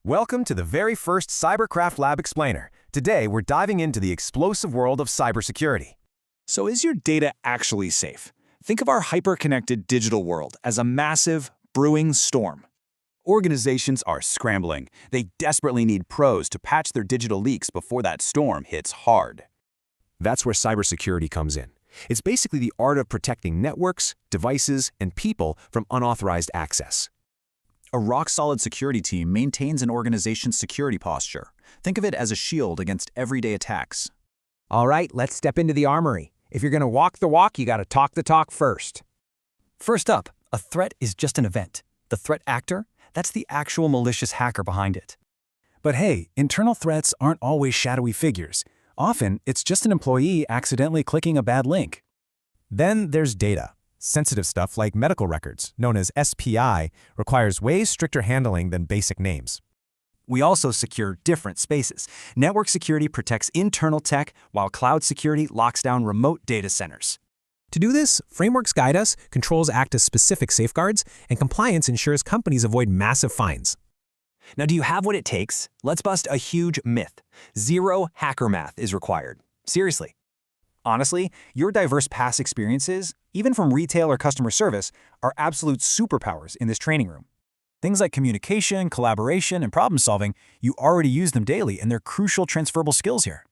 Welcome to the very first CyberCraft Lab Explainer. Today, we're diving into the explosive world of cybersecurity. So is your data actually safe? Think of our hyper-connected digital world as a massive, brewing storm. Organizations are scrambling. They desperately need pros to patch their digital leaks before that storm hits hard. That's where cybersecurity comes in. It's basically the art of protecting networks, devices, and people from unauthorized access. A rock-solid security team maintains an organization's security posture. Think of it as a shield against everyday attacks. All right, let's step into the armory. If you're going to walk the walk, you got to talk the talk first. First up, a threat is just an event. The threat actor, that's the actual malicious hacker behind it. But hey, internal threats aren't always shadowy figures. Often, it's just an employee accidentally clicking a bad link. Then there's data. Sensitive stuff like medical records, known as SPI, requires way stricter handling than basic names. We also secure different spaces. Network security protects internal tech, while cloud security locks down remote data centers. To do this, frameworks guide us, controls act as specific safeguards, and compliance ensures companies avoid massive fines. Now, do you have what it takes? Let's bust a huge myth. Zero hacker math is required. Seriously. Honestly, your diverse past experiences, even from retail or customer service, are absolute superpowers in this training room. Things like communication, collaboration, and problem solving, you already use them daily, and they're crucial transferable skills here.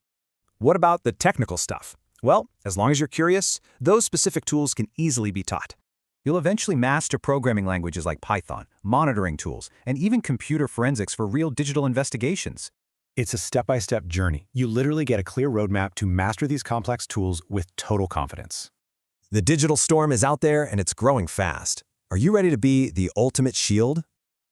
What about the technical stuff? Well, as long as you're curious, those specific tools can easily be taught. You'll eventually master programming languages like Python, monitoring tools, and even computer forensics for real digital investigations. It's a step-by-step journey. You literally get a clear roadmap to master these complex tools with total confidence. The digital storm is out there and it's growing fast. Are you ready to be the ultimate shield?